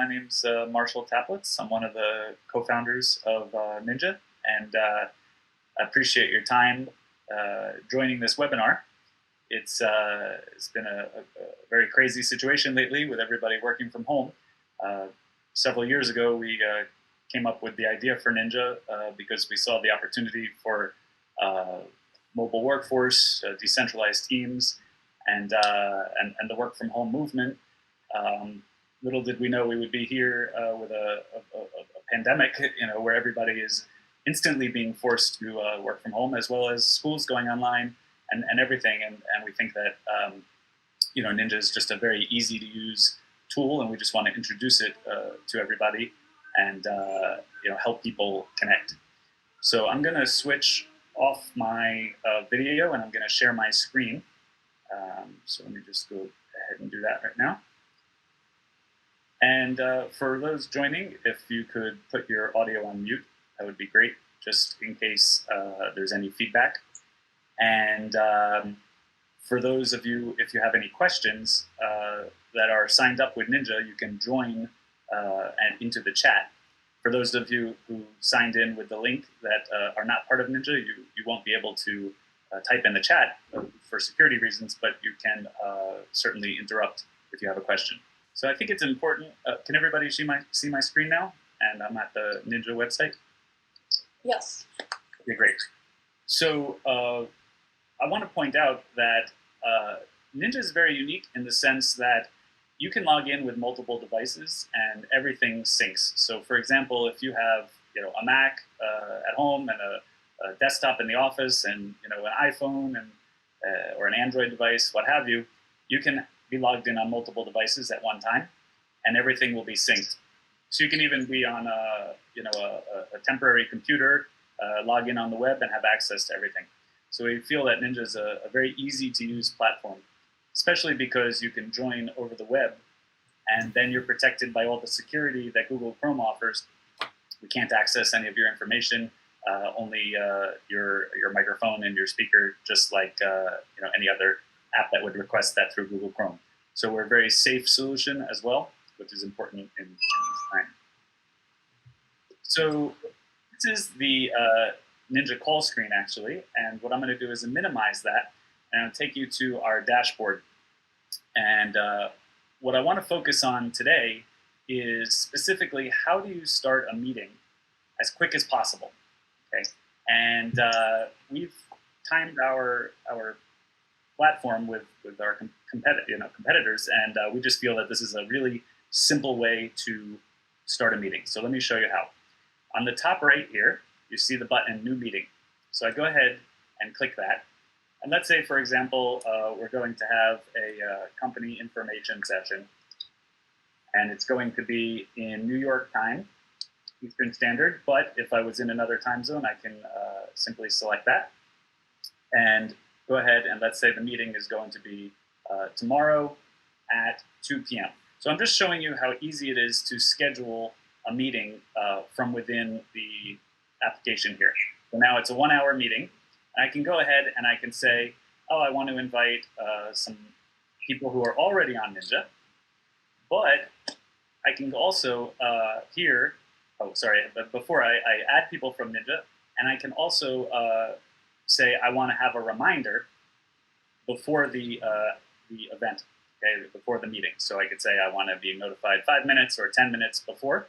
My name's Marshall Taplitz. I'm one of the co-founders of NYNJA, and I appreciate your time joining this webinar. It's been a very crazy situation lately with everybody working from home. Several years ago, we came up with the idea for NYNJA because we saw the opportunity for mobile workforce, decentralized teams, and the work from home movement. Little did we know we would be here with a pandemic, where everybody is instantly being forced to work from home, as well as schools going online and everything. And we think that NYNJA is just a very easy to use tool, and we just want to introduce it to everybody and help people connect. So I'm going to switch off my video, and I'm going to share my screen. So let me just go ahead and do that right now. And for those joining, if you could put your audio on mute, that would be great, just in case there's any feedback. And for those of you, if you have any questions that are signed up with NYNJA, you can join into the chat. For those of you who signed in with the link that are not part of NYNJA, you won't be able to type in the chat for security reasons, but you can certainly interrupt if you have a question. So I think it's important. Can everybody see my screen now? And I'm at the NYNJA website. Yes. Okay, great. So I want to point out that NYNJA is very unique in the sense that you can log in with multiple devices and everything syncs. So for example, if you have a Mac at home and a desktop in the office and an iPhone and or an Android device, what have you, you can be logged in on multiple devices at one time, and everything will be synced. So you can even be on a temporary computer, log in on the web, and have access to everything. So we feel that NYNJA is a very easy to use platform, especially because you can join over the web, and then you're protected by all the security that Google Chrome offers. We can't access any of your information, only your microphone and your speaker, just like any other app that would request that through Google Chrome. So we're a very safe solution as well, which is important in this time. So this is the NYNJA call screen, actually, and what I'm going to do is minimize that, and I'll take you to our dashboard. And what I want to focus on today is specifically how do you start a meeting as quick as possible, okay? And we've timed our platform with our competitors, and we just feel that this is a really simple way to start a meeting. So let me show you how. On the top right here, you see the button New Meeting. So I go ahead and click that. And let's say, for example, we're going to have a company information session, and it's going to be in New York time, Eastern Standard. But if I was in another time zone, I can simply select that and go ahead, and let's say the meeting is going to be tomorrow at 2 p.m. So I'm just showing you how easy it is to schedule a meeting from within the application here. So now it's a 1-hour meeting, and I can go ahead and I can say, oh, I want to invite some people who are already on NYNJA, but I can also but before I add people from NYNJA, and I can also say I want to have a reminder before the event, okay, before the meeting. So I could say I want to be notified 5 minutes or 10 minutes before,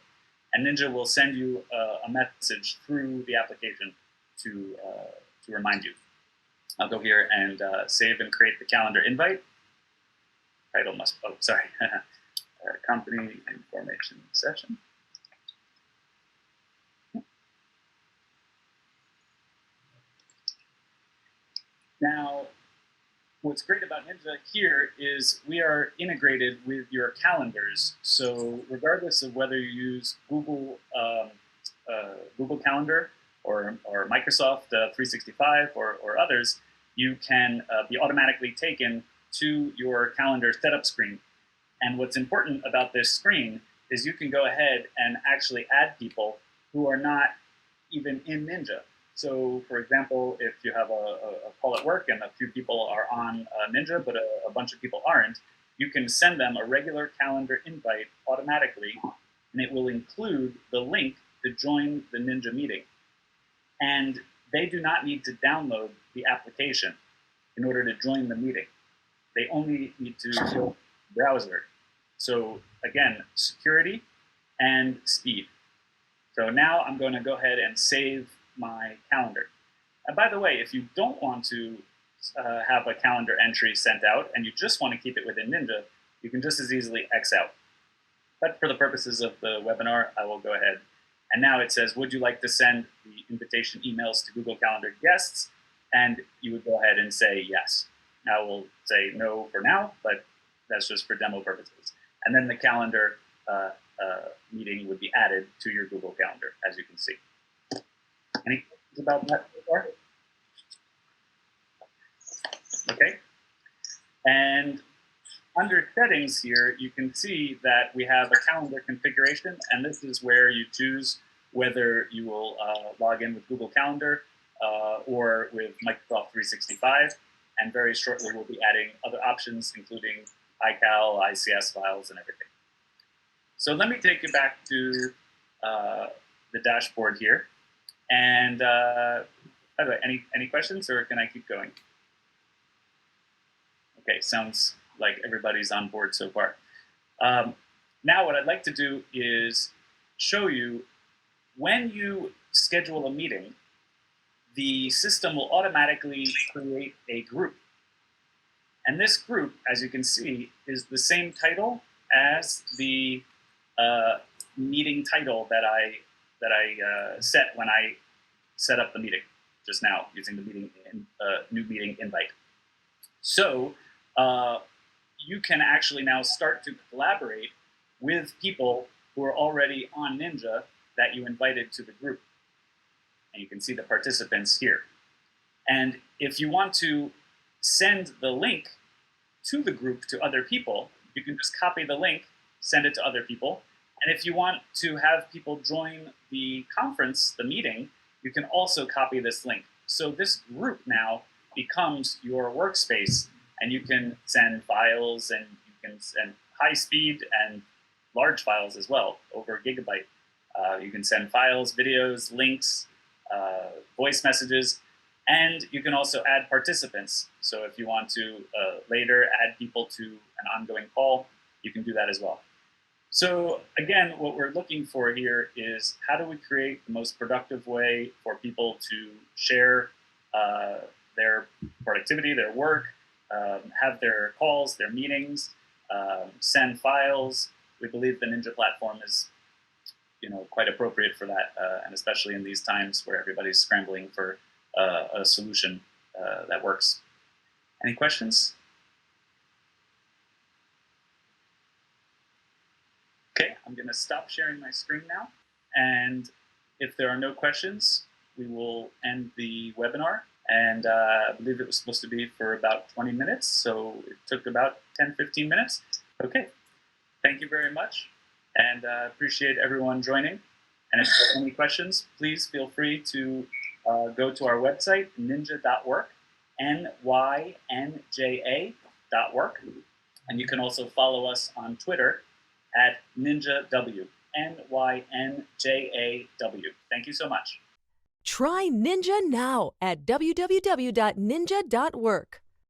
and NYNJA will send you a message through the application to remind you. I'll go here and save and create the calendar invite. Title must, company information session. Now, what's great about NYNJA here is we are integrated with your calendars. So regardless of whether you use Google Calendar or Microsoft 365 or others, you can be automatically taken to your calendar setup screen. And what's important about this screen is you can go ahead and actually add people who are not even in NYNJA. So, for example, if you have a call at work and a few people are on NYNJA, but a bunch of people aren't, you can send them a regular calendar invite automatically and it will include the link to join the NYNJA meeting. And they do not need to download the application in order to join the meeting. They only need to use the browser. So again, security and speed. So now I'm going to go ahead and save my calendar. And by the way, if you don't want to have a calendar entry sent out and you just want to keep it within NYNJA, you can just as easily X out. But for the purposes of the webinar, I will go ahead. And now it says, would you like to send the invitation emails to Google Calendar guests? And you would go ahead and say yes. Now we'll say no for now, but that's just for demo purposes. And then the calendar meeting would be added to your Google Calendar, as you can see. Any questions about that so far? Okay. And under settings here, you can see that we have a calendar configuration, and this is where you choose whether you will log in with Google Calendar or with Microsoft 365. And very shortly, we'll be adding other options, including iCal, ICS files, and everything. So let me take you back to the dashboard here. And by the way, any questions, or can I keep going? Okay, sounds like everybody's on board so far. Now what I'd like to do is show you when you schedule a meeting, the system will automatically create a group. And this group, as you can see, is the same title as the meeting title that I set when I set up the meeting just now using the new meeting invite. So you can actually now start to collaborate with people who are already on NYNJA that you invited to the group. And you can see the participants here. And if you want to send the link to the group to other people, you can just copy the link, send it to other people. And if you want to have people join the conference, the meeting, you can also copy this link. So this group now becomes your workspace, and you can send files, and you can send high speed and large files as well, over a gigabyte. You can send files, videos, links, voice messages, and you can also add participants. So if you want to later add people to an ongoing call, you can do that as well. So again, what we're looking for here is how do we create the most productive way for people to share their productivity, their work, have their calls, their meetings, send files. We believe the NYNJA platform is quite appropriate for that, and especially in these times where everybody's scrambling for a solution that works. Any questions? Okay, I'm going to stop sharing my screen now, and if there are no questions, we will end the webinar. And I believe it was supposed to be for about 20 minutes, so it took about 10-15 minutes. Okay, thank you very much, and appreciate everyone joining. And if you have any questions, please feel free to go to our website, nynja.work, NYNJA.work. And you can also follow us on Twitter at NYNJAW, NYNJAW. Thank you so much. Try NYNJA now at www.nynja.work.